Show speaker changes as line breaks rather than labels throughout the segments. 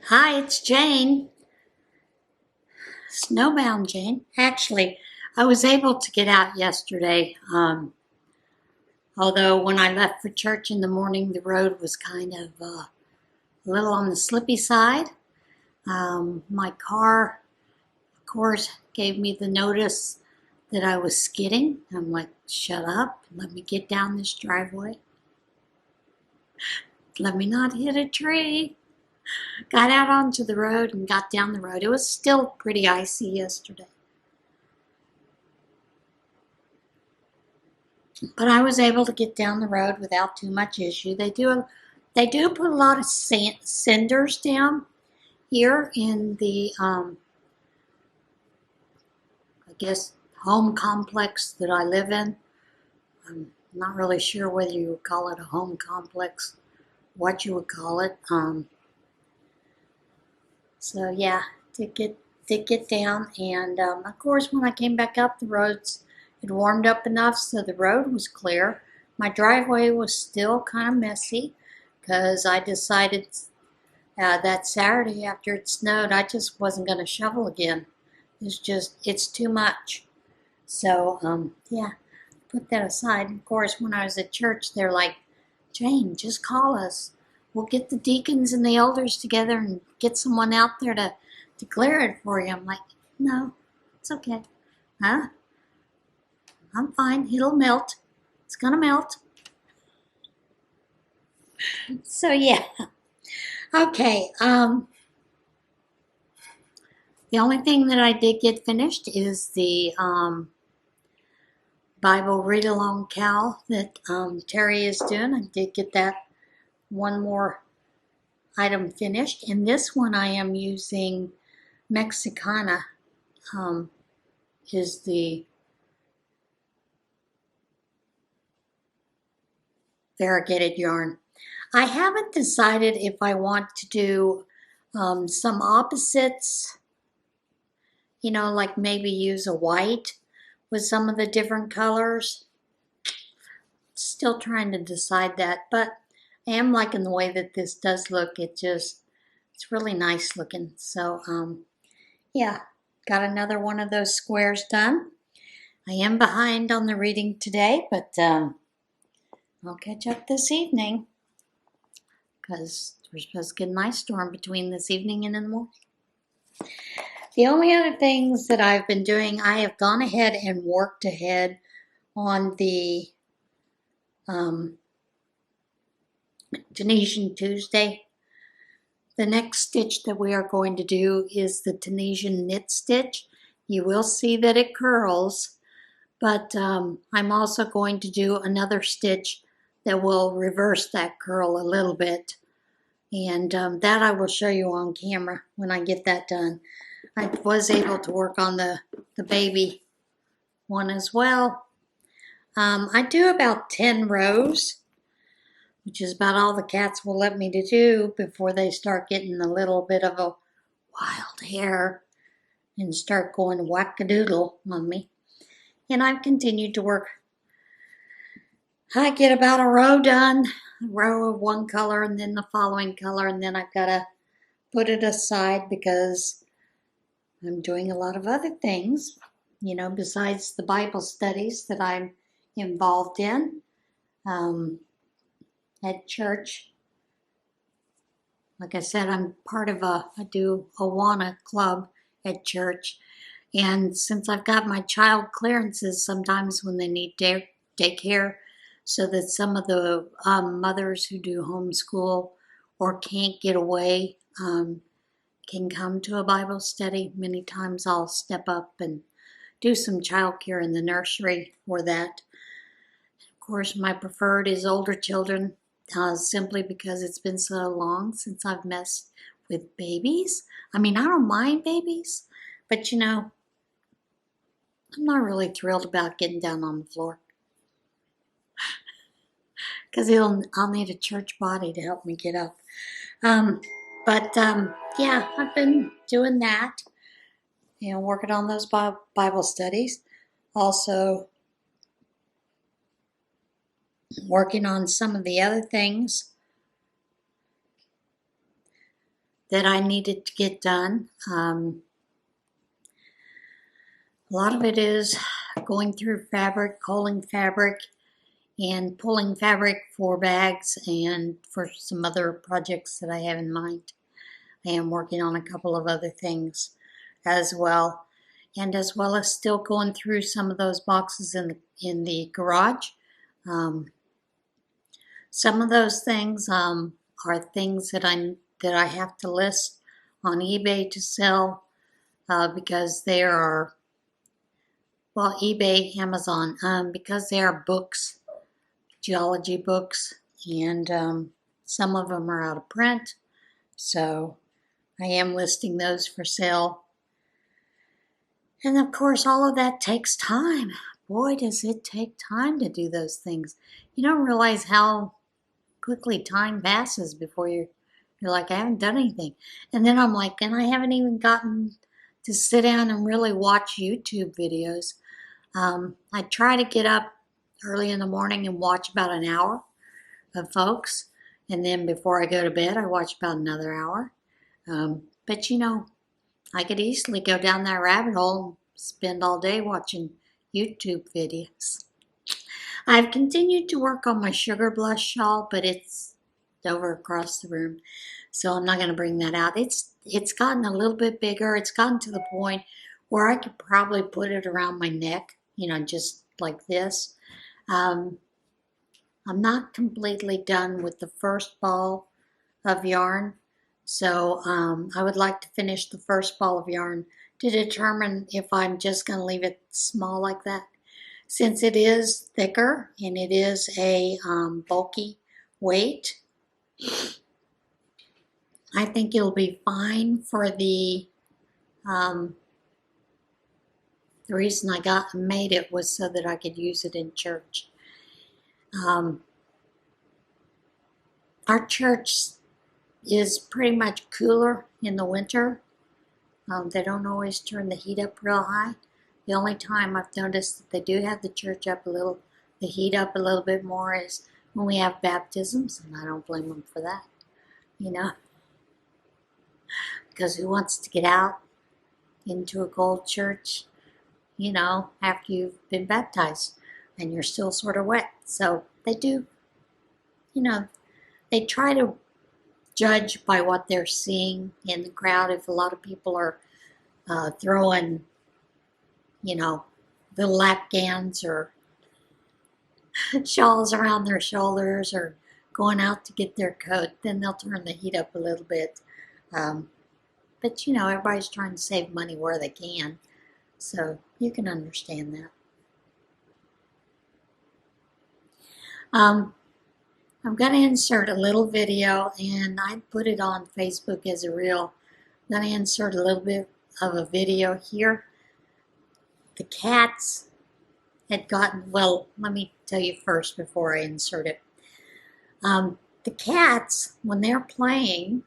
Hi, it's Jane. Snowbound Jane. Actually, I was able to get out yesterday. Although when I left for church in the morning, the road was kind of a little on the slippy side. My car, of course, gave me the notice that I was skidding. I'm like, shut up. Let me get down this driveway. Let me not hit a tree. Got out onto the road and got down the road. It was still pretty icy yesterday. But I was able to get down the road without too much issue. They do put a lot of cinders down here in the, I guess, home complex that I live in. I'm not really sure whether you would call it a home complex, what you would call it. So yeah, did get down, and of course when I came back up, the roads had warmed up enough so the road was clear. My driveway was still kind of messy because I decided that Saturday after it snowed, I just wasn't going to shovel again. It's too much. So yeah, put that aside. Of course, when I was at church, they're like, Jane, just call us. We'll get the deacons and the elders together and get someone out there to declare it for you. I'm like, no, it's okay. Huh? I'm fine. It'll melt. It's gonna melt. So yeah. Okay. The only thing that I did get finished is the Bible read along Cal that Terry is doing. I did get that one more item finished. In this one, I am using Mexicana, is the variegated yarn. I haven't decided if I want to do some opposites, like maybe use a white with some of the different colors. Still trying to decide that, but I am liking the way that this does look. It's really nice looking. So, yeah, got another one of those squares done. I am behind on the reading today, but I'll catch up this evening because we're supposed to get a nice storm between this evening and in the morning. The only other things that I've been doing, I have gone ahead and worked ahead on the Tarnation Tuesday. The next stitch that we are going to do is the Tarnation knit stitch. You will see that it curls, but I'm also going to do another stitch that will reverse that curl a little bit. And that I will show you on camera when I get that done. I was able to work on the baby one as well. I do about 10 rows, which is about all the cats will let me to do before they start getting a little bit of a wild hair and start going wackadoodle on me. And I've continued to work. I get about a row done, a row of one color and then the following color, and then I've got to put it aside because I'm doing a lot of other things, besides the Bible studies that I'm involved in at church. Like I said, I'm part of I do Awana club at church. And since I've got my child clearances, sometimes when they need daycare, so that some of the mothers who do homeschool or can't get away can come to a Bible study. Many times I'll step up and do some childcare in the nursery for that. Of course, my preferred is older children, simply because it's been so long since I've messed with babies. I mean, I don't mind babies, but I'm not really thrilled about getting down on the floor because I'll need a church body to help me get up. But yeah, I've been doing that, working on those Bible studies. Also, working on some of the other things that I needed to get done. A lot of it is going through fabric, culling fabric, and pulling fabric for bags and for some other projects that I have in mind. I am working on a couple of other things as well. And as well as still going through some of those boxes in the garage. Some of those things are things that I have to list on eBay to sell because they are, well, eBay, Amazon, because they are books, geology books, and some of them are out of print. So I am listing those for sale. And of course, all of that takes time. Boy, does it take time to do those things. You don't realize how quickly time passes before you're like, I haven't done anything. And then I'm like, and I haven't even gotten to sit down and really watch YouTube videos. I try to get up early in the morning and watch about an hour of folks. And then before I go to bed, I watch about another hour. But you know, I could easily go down that rabbit hole and spend all day watching YouTube videos. I've continued to work on my sugar blush shawl, but it's over across the room, so I'm not going to bring that out. It's gotten a little bit bigger. It's gotten to the point where I could probably put it around my neck, you know, just like this. I'm not completely done with the first ball of yarn. So I would like to finish the first ball of yarn to determine if I'm just going to leave it small like that. Since it is thicker and it is a bulky weight, I think it'll be fine for the reason I made it was so that I could use it in church. Our church is pretty much cooler in the winter. They don't always turn the heat up real high. The only time I've noticed that they do have the church up the heat up a little bit more is when we have baptisms, and I don't blame them for that, you know, because who wants to get out into a cold church, you know, after you've been baptized and you're still sort of wet. So they do, you know, they try to judge by what they're seeing in the crowd. If a lot of people are throwing, you know, little afghans or shawls around their shoulders or going out to get their coat, then they'll turn the heat up a little bit. But, you know, everybody's trying to save money where they can. So you can understand that. I'm going to insert a little video, and I put it on Facebook as a reel. I'm going to insert a little bit of a video here. The cats had gotten, well, let me tell you first before I insert it. The cats, when they're playing,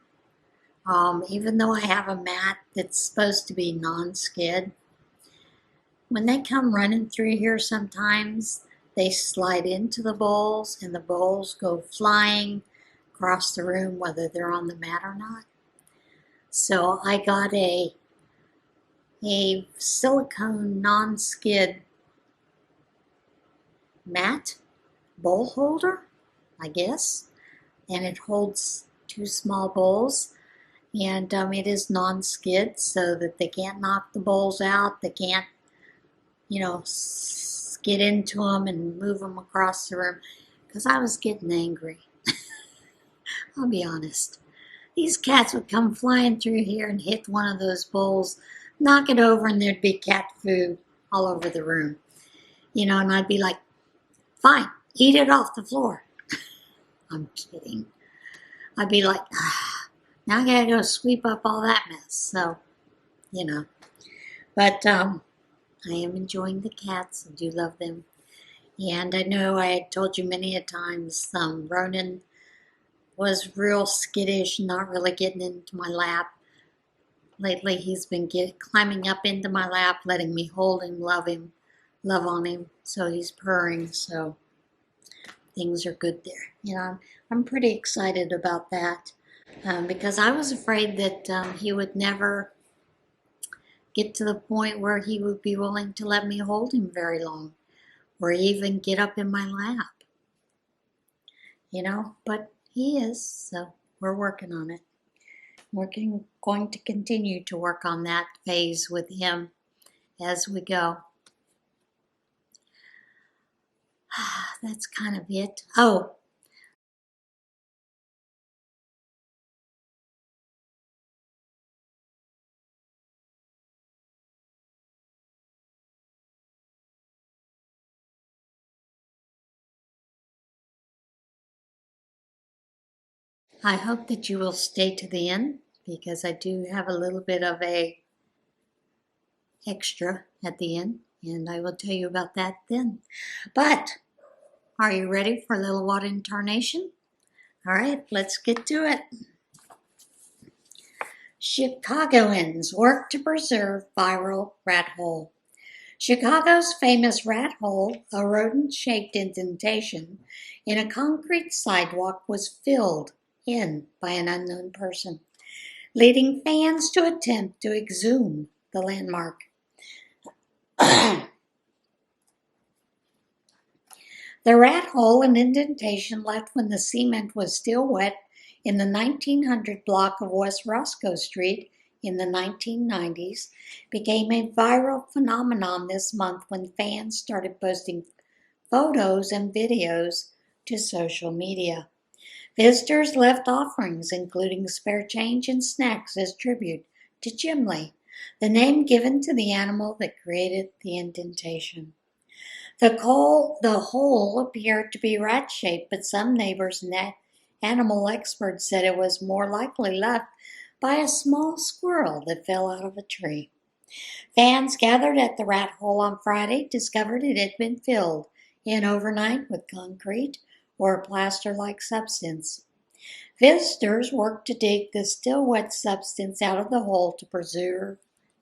even though I have a mat that's supposed to be non-skid, when they come running through here sometimes, they slide into the bowls, and the bowls go flying across the room, whether they're on the mat or not. So I got a silicone non-skid mat bowl holder, I guess, and it holds 2 small bowls, and it is non-skid so that they can't knock the bowls out. They can't, you know, get into them and move them across the room, because I was getting angry. I'll be honest. These cats would come flying through here and hit one of those bowls, knock it over, and there'd be cat food all over the room. You know, and I'd be like, fine, eat it off the floor. I'm kidding. I'd be like, now I gotta go sweep up all that mess. So, you know. But I am enjoying the cats. I do love them. And I know I had told you many a times, Ronan was real skittish, not really getting into my lap. Lately he's been climbing up into my lap, letting me hold him, love on him. So he's purring, so things are good there. You know, I'm pretty excited about that. because I was afraid that he would never get to the point where he would be willing to let me hold him very long or even get up in my lap, but he is, so we're working on it. We're going to continue to work on that phase with him as we go. That's kind of it. Oh, I hope that you will stay to the end because I do have a little bit of a extra at the end, and I will tell you about that then. But are you ready for a little water in Tarnation? All right, let's get to it. Chicagoans work to preserve viral rat hole. Chicago's famous rat hole, a rodent-shaped indentation in a concrete sidewalk, was filled in by an unknown person, leading fans to attempt to exhume the landmark. The rat hole, an indentation left when the cement was still wet in the 1900 block of West Roscoe Street in the 1990s, became a viral phenomenon this month when fans started posting photos and videos to social media. Visitors left offerings, including spare change and snacks, as tribute to Jimley, the name given to the animal that created the indentation. The hole appeared to be rat-shaped, but some neighbors and animal experts said it was more likely left by a small squirrel that fell out of a tree. Fans gathered at the rat hole on Friday discovered it had been filled in overnight with concrete or a plaster-like substance. Visitors worked to dig the still wet substance out of the hole to preserve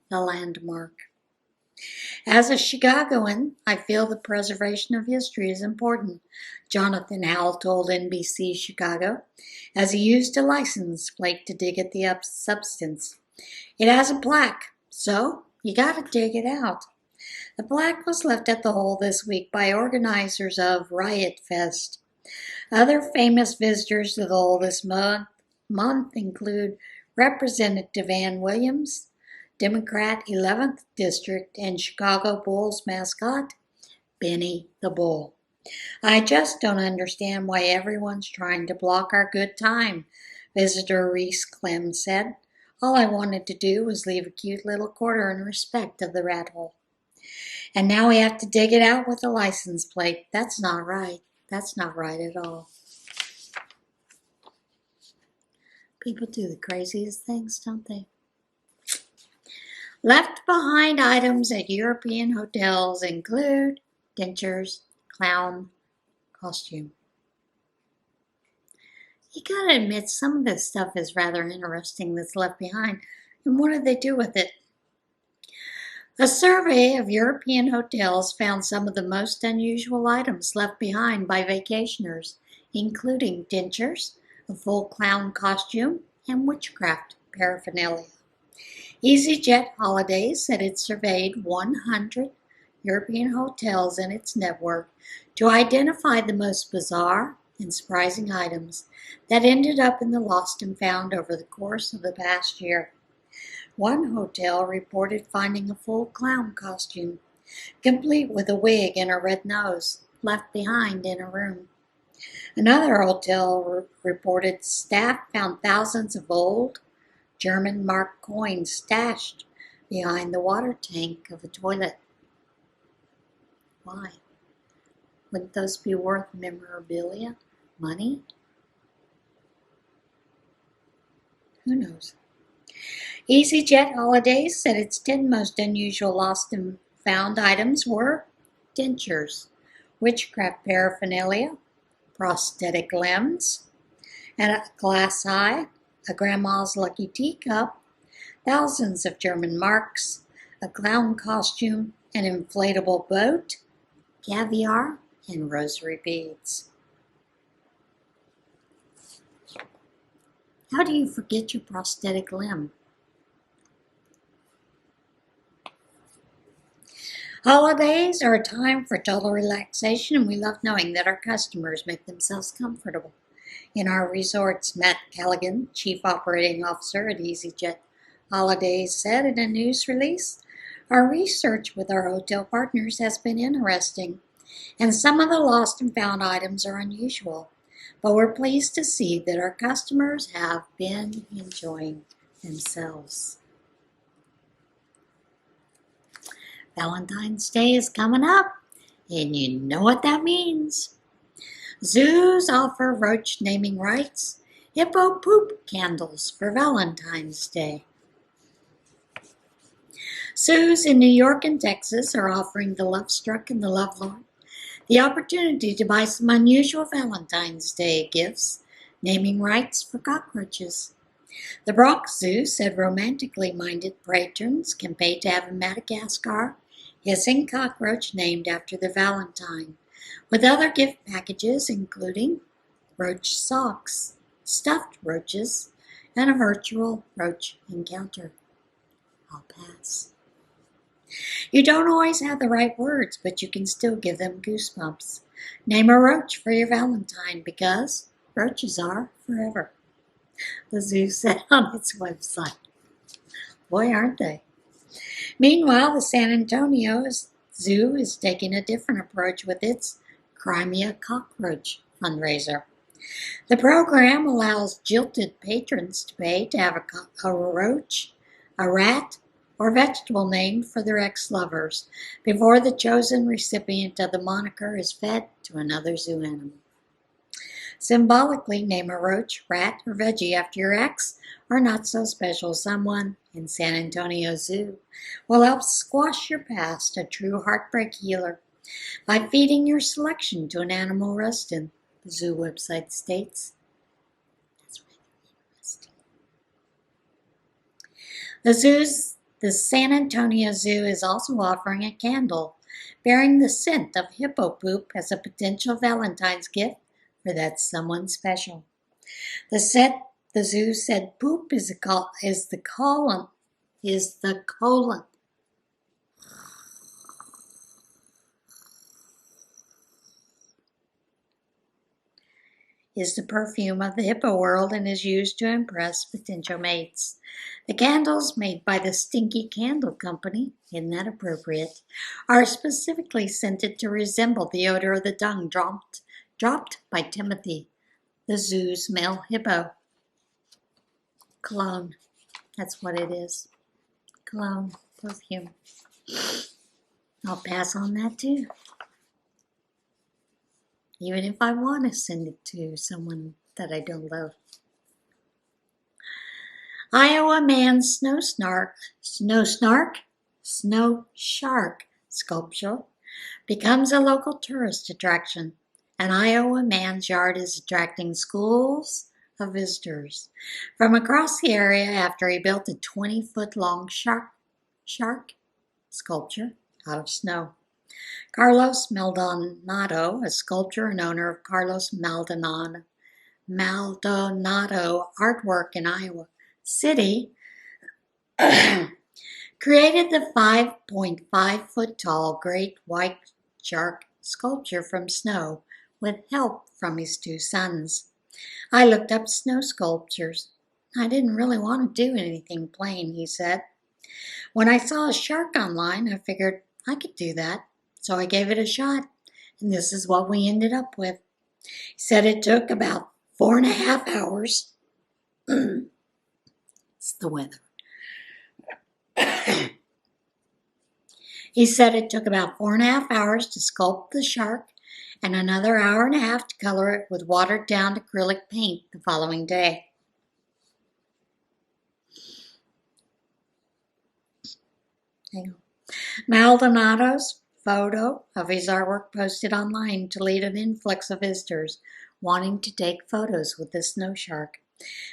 the landmark. As a Chicagoan, I feel the preservation of history is important, Jonathan Howell told NBC Chicago, as he used a license plate to dig at the substance. It has a plaque, so you gotta dig it out. The plaque was left at the hole this week by organizers of Riot Fest. Other famous visitors to the hole this month include Representative Ann Williams, Democrat 11th District, and Chicago Bulls mascot, Benny the Bull. I just don't understand why everyone's trying to block our good time, visitor Reese Clem said. All I wanted to do was leave a cute little quarter in respect of the rat hole. And now we have to dig it out with a license plate. That's not right. That's not right at all. People do the craziest things, don't they? Left behind items at European hotels include dentures, clown costume. You gotta admit, some of this stuff is rather interesting that's left behind. And what did they do with it? A survey of European hotels found some of the most unusual items left behind by vacationers, including dentures, a full clown costume, and witchcraft paraphernalia. EasyJet Holidays said it surveyed 100 European hotels in its network to identify the most bizarre and surprising items that ended up in the lost and found over the course of the past year. One hotel reported finding a full clown costume, complete with a wig and a red nose, left behind in a room. Another hotel reported staff found thousands of old German mark coins stashed behind the water tank of a toilet. Why? Wouldn't those be worth memorabilia? Money? Who knows? EasyJet Holidays said its 10 most unusual lost and found items were dentures, witchcraft paraphernalia, prosthetic limbs, and a glass eye, a grandma's lucky teacup, thousands of German marks, a clown costume, an inflatable boat, caviar, and rosary beads. How do you forget your prosthetic limb? Holidays are a time for total relaxation, and we love knowing that our customers make themselves comfortable. In our resorts, Matt Callaghan, Chief Operating Officer at EasyJet Holidays, said in a news release, "Our research with our hotel partners has been interesting, and some of the lost and found items are unusual. But we're pleased to see that our customers have been enjoying themselves." Valentine's Day is coming up, and you know what that means. Zoos offer roach naming rights, hippo poop candles for Valentine's Day. Zoos in New York and Texas are offering the love-struck and the lovelorn the opportunity to buy some unusual Valentine's Day gifts, naming rights for cockroaches. The Bronx Zoo said romantically minded patrons can pay to have a Madagascar hissing cockroach named after the Valentine, with other gift packages including roach socks, stuffed roaches, and a virtual roach encounter. I'll pass. You don't always have the right words, but you can still give them goosebumps. Name a roach for your Valentine because roaches are forever, the zoo said on its website. Boy, aren't they? Meanwhile, the San Antonio Zoo is taking a different approach with its Cry Me a Cockroach fundraiser. The program allows jilted patrons to pay to have a roach, a rat, or vegetable named for their ex-lovers before the chosen recipient of the moniker is fed to another zoo animal. Symbolically, name a roach, rat, or veggie after your ex or not so special someone in San Antonio Zoo will help squash your past, a true heartbreak healer, by feeding your selection to an animal resident, the zoo website states. That's really interesting. The San Antonio Zoo is also offering a candle bearing the scent of hippo poop as a potential Valentine's gift for that someone special. The zoo said poop is the colon is the perfume of the hippo world and is used to impress potential mates. The candles made by the Stinky Candle Company, isn't that appropriate, are specifically scented to resemble the odor of the dung dropped by Timothy, the zoo's male hippo. Cologne, that's what it is. Cologne, perfume. I'll pass on that too. Even if I want to send it to someone that I don't love. Iowa man's snow shark sculpture becomes a local tourist attraction. An Iowa man's yard is attracting schools of visitors from across the area after he built a 20-foot-long shark sculpture out of snow. Carlos Maldonado, a sculptor and owner of Carlos Maldonado Artwork in Iowa City, created the 5.5-foot-tall great white shark sculpture from snow with help from his two sons. I looked up snow sculptures. I didn't really want to do anything plain, he said. When I saw a shark online, I figured I could do that. So I gave it a shot, and this is what we ended up with. He said it took about 4.5 hours. It's the weather. He said it took about 4.5 hours to sculpt the shark and another 1.5 hours to color it with watered down acrylic paint the following day. Hang on. Maldonado's photo of his artwork posted online to lead an influx of visitors wanting to take photos with the snow shark.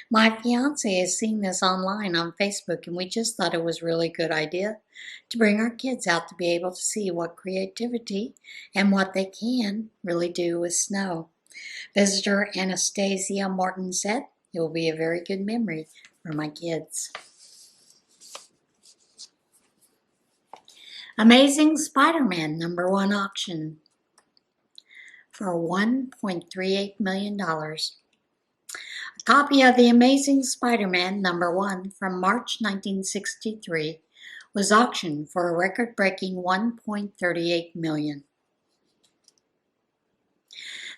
My fiance has seen this online on Facebook, and we just thought it was a really good idea to bring our kids out to be able to see what creativity and what they can really do with snow. Visitor Anastasia Morton said, It will be a very good memory for my kids. Amazing Spider-Man #1 auction for $1.38 million. A copy of The Amazing Spider-Man #1 from March 1963 was auctioned for a record-breaking $1.38 million.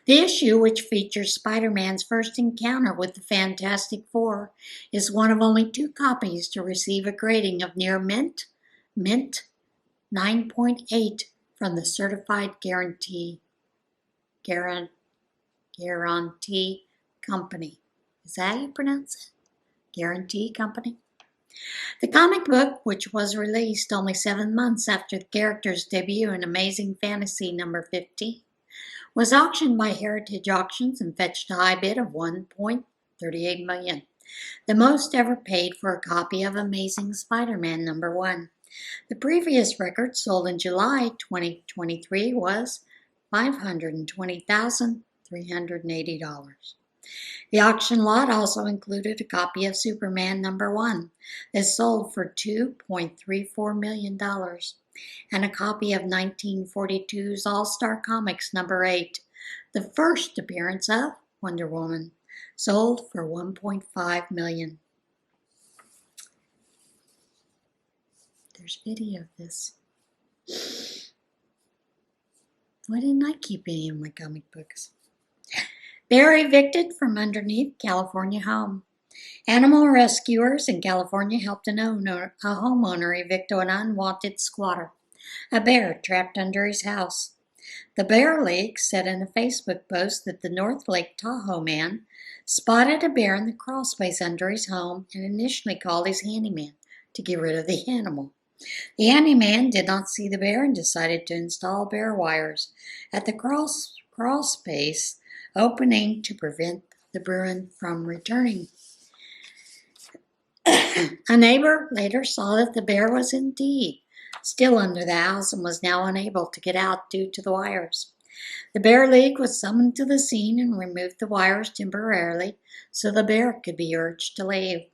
The issue, which features Spider-Man's first encounter with the Fantastic Four, is one of only 2 copies to receive a grading of near mint 9.8 from the Certified Guarantee Company. Is that how you pronounce it? Guarantee Company? The comic book, which was released only 7 months after the character's debut in Amazing Fantasy #15, was auctioned by Heritage Auctions and fetched a high bid of $1.38 million, the most ever paid for a copy of Amazing Spider-Man #1. The previous record, sold in July 2023, was $520,380. The auction lot also included a copy of Superman #1 that sold for $2.34 million and a copy of 1942's All-Star Comics #8, the first appearance of Wonder Woman, sold for $1.5 million. There's video of this. Why didn't I keep any of my comic books? Bear evicted from underneath California home. Animal rescuers in California helped a homeowner evict an unwanted squatter, a bear trapped under his house. The Bear League said in a Facebook post that the North Lake Tahoe man spotted a bear in the crawl space under his home and initially called his handyman to get rid of the animal. The handyman did not see the bear and decided to install bear wires at the crawl space opening to prevent the Bruin from returning. A neighbor later saw that the bear was indeed still under the house and was now unable to get out due to the wires. The Bear League was summoned to the scene and removed the wires temporarily so the bear could be urged to leave.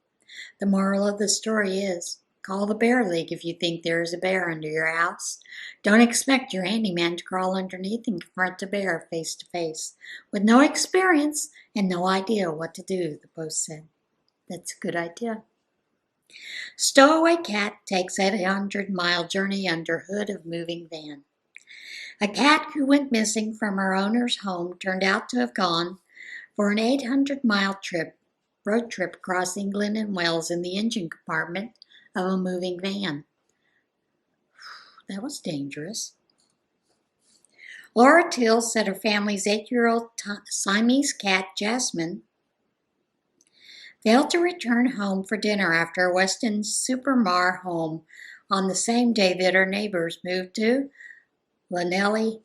The moral of the story is, call the Bear League if you think there is a bear under your house. Don't expect your handyman to crawl underneath and confront the bear face to face with no experience and no idea what to do, the post said. That's a good idea. Stowaway cat takes 800-mile journey under hood of moving van. A cat who went missing from her owner's home turned out to have gone for an 800-mile road trip across England and Wales in the engine compartment of a moving van. That was dangerous. Laura Till said her family's 8-year-old Siamese cat, Jasmine, failed to return home for dinner after a Weston-super-Mare home on the same day that her neighbors moved to Llanelli,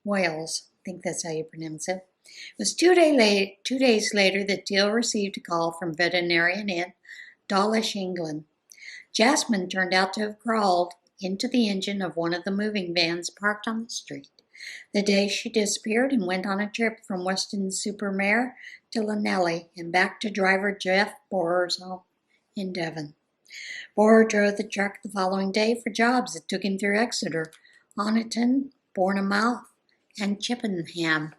Wales. I think that's how you pronounce it. It was 2 days later that Till received a call from veterinarian in Dawlish, England. Jasmine turned out to have crawled into the engine of one of the moving vans parked on the street. The day she disappeared and went on a trip from Weston-super-Mare to Llanelli and back to driver Jeff Borer's home in Devon. Borer drove the truck the following day for jobs that took him through Exeter, Oniton, Bournemouth, and Chippenham.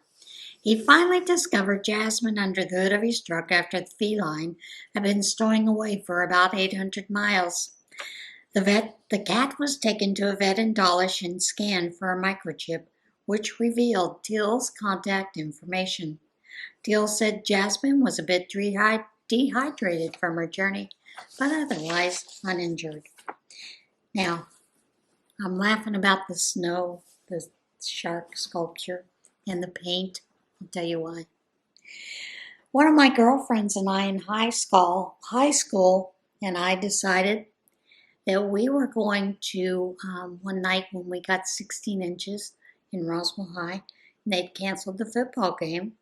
He finally discovered Jasmine under the hood of his truck after the feline had been stowing away for about 800 miles. The cat was taken to a vet in Dawlish and scanned for a microchip, which revealed Till's contact information. Till said Jasmine was a bit dehydrated from her journey, but otherwise uninjured. Now, I'm laughing about the snow, the shark sculpture, and the paint. I'll tell you why. One of my girlfriends and I in high school and I decided that we were going to, one night when we got 16 inches in Roswell High, and they'd canceled the football game,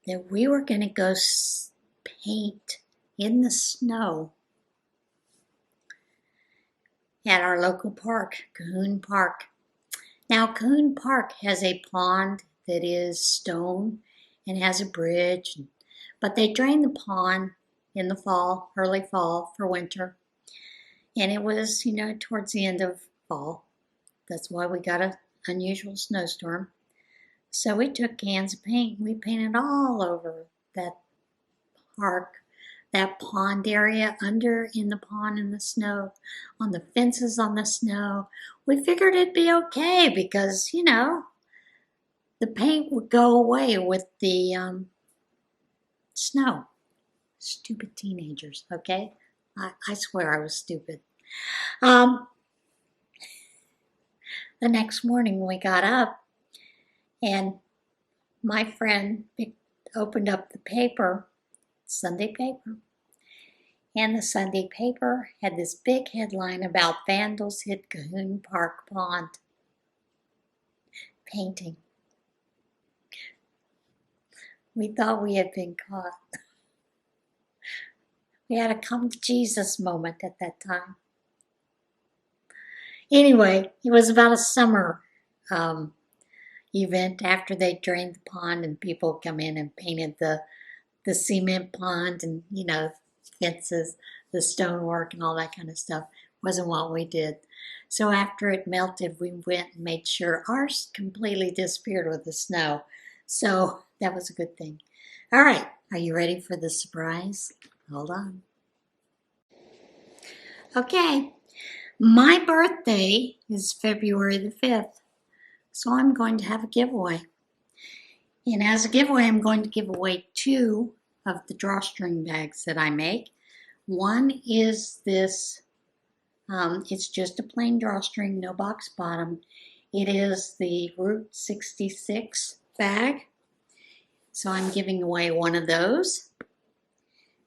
that we were going to go paint in the snow at our local park, Cahoon Park. Now, Cahoon Park has a pond that is stone and has a bridge. But they drained the pond in the fall, early fall for winter. And it was, towards the end of fall. That's why we got an unusual snowstorm. So we took cans of paint. We painted all over that park, that pond area, under in the pond in the snow, on the fences on the snow. We figured it'd be okay because, the paint would go away with the snow. Stupid teenagers, okay? I swear I was stupid. The next morning we got up and my friend opened up the paper, Sunday paper, and the Sunday paper had this big headline about vandals hit Cahoon Park Pond painting. We thought we had been caught. We had a come to Jesus moment at that time. Anyway, it was about a summer event after they drained the pond and people come in and painted the cement pond and, fences, the stonework and all that kind of stuff. Wasn't what we did. So after it melted, we went and made sure ours completely disappeared with the snow. So that was a good thing. All right, are you ready for the surprise? Hold on. Okay, my birthday is February the 5th, so I'm going to have a giveaway. And as a giveaway, I'm going to give away 2 of the drawstring bags that I make. One is this, it's just a plain drawstring, no box bottom. It is the Route 66 bag. So I'm giving away one of those.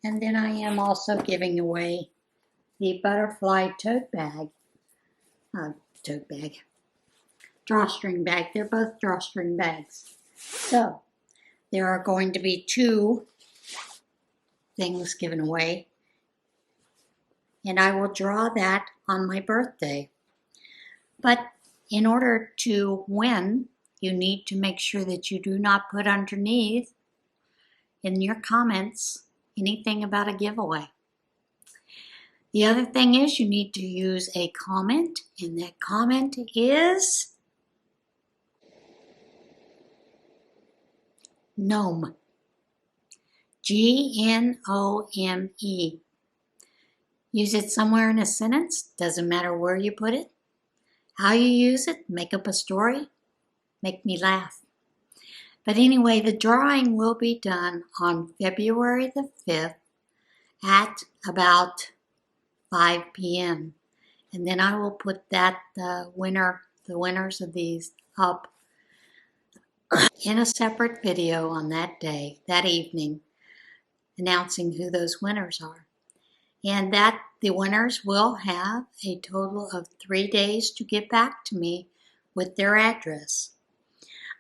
And then I am also giving away the butterfly tote bag. Drawstring bag. They're both drawstring bags. So there are going to be 2 things given away. And I will draw that on my birthday. But in order to win, you need to make sure that you do not put underneath in your comments anything about a giveaway. The other thing is you need to use a comment, and that comment is GNOME. GNOME. Use it somewhere in a sentence, doesn't matter where you put it. How you use it, make up a story, make me laugh. But anyway, the drawing will be done on February the 5th at about 5 p.m. And then I will put the winners of these up in a separate video on that day, that evening, announcing who those winners are. And that the winners will have a total of 3 days to get back to me with their address.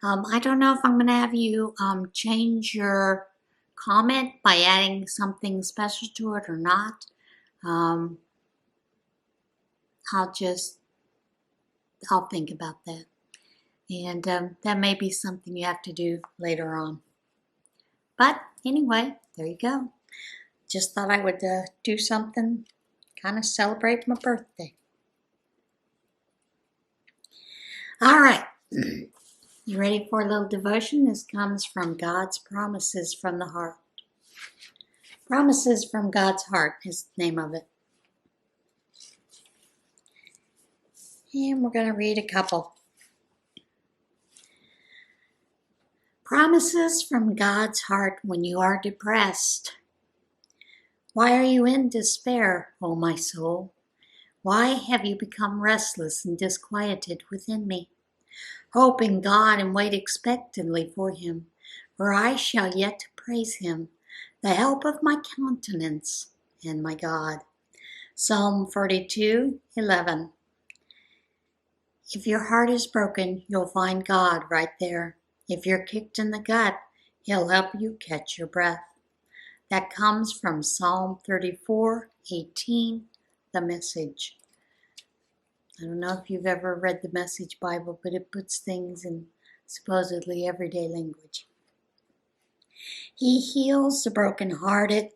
I don't know if I'm going to have you change your comment by adding something special to it or not. I'll think about that. And that may be something you have to do later on. But anyway, there you go. Just thought I would do something, kind of celebrate my birthday. All right. You ready for a little devotion? This comes from God's Promises from the Heart. Promises from God's Heart is the name of it. And we're going to read a couple. Promises from God's heart when you are depressed. Why are you in despair, O my soul? Why have you become restless and disquieted within me? Hope in God and wait expectantly for him, for I shall yet praise him, the help of my countenance and my God. Psalm 42:11. If your heart is broken, you'll find God right there. If you're kicked in the gut, he'll help you catch your breath. That comes from Psalm 34:18, the Message. I don't know if you've ever read the Message Bible, but it puts things in supposedly everyday language. He heals the brokenhearted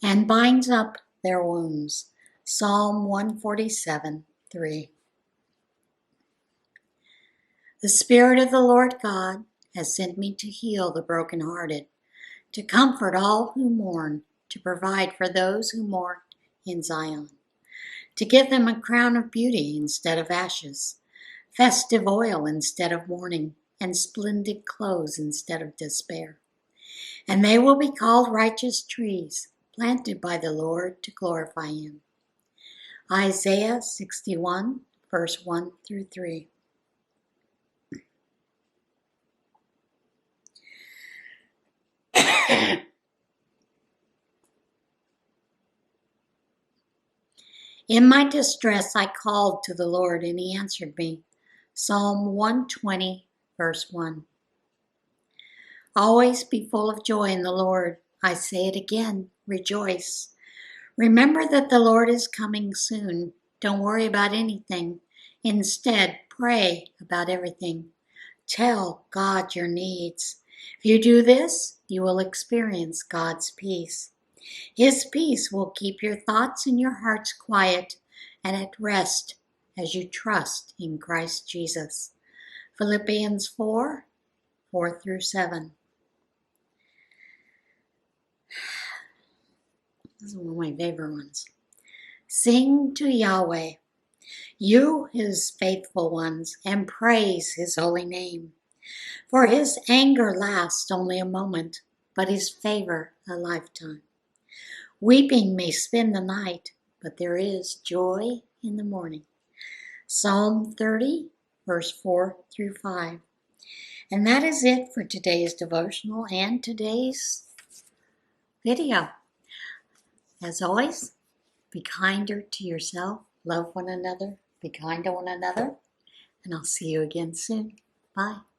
and binds up their wounds. Psalm 147:3. The Spirit of the Lord God has sent me to heal the brokenhearted, to comfort all who mourn, to provide for those who mourn in Zion, to give them a crown of beauty instead of ashes, festive oil instead of mourning, and splendid clothes instead of despair. And they will be called righteous trees, planted by the Lord to glorify Him. Isaiah 61, verse 1 through 3. In my distress I called to the Lord, and He answered me. Psalm 120, verse 1. Always be full of joy in the Lord. I say it again, rejoice. Remember that the Lord is coming soon. Don't worry about anything. Instead, pray about everything. Tell God your needs. If you do this, you will experience God's peace. His peace will keep your thoughts and your hearts quiet and at rest as you trust in Christ Jesus. Philippians 4, 4 through 7. This is one of my favorite ones. Sing to Yahweh, you His faithful ones, and praise His holy name. For His anger lasts only a moment, but His favor a lifetime. Weeping may spend the night, but there is joy in the morning. Psalm 30, verse 4 through 5. And that is it for today's devotional and today's video. As always, be kinder to yourself, love one another, be kind to one another, and I'll see you again soon. Bye.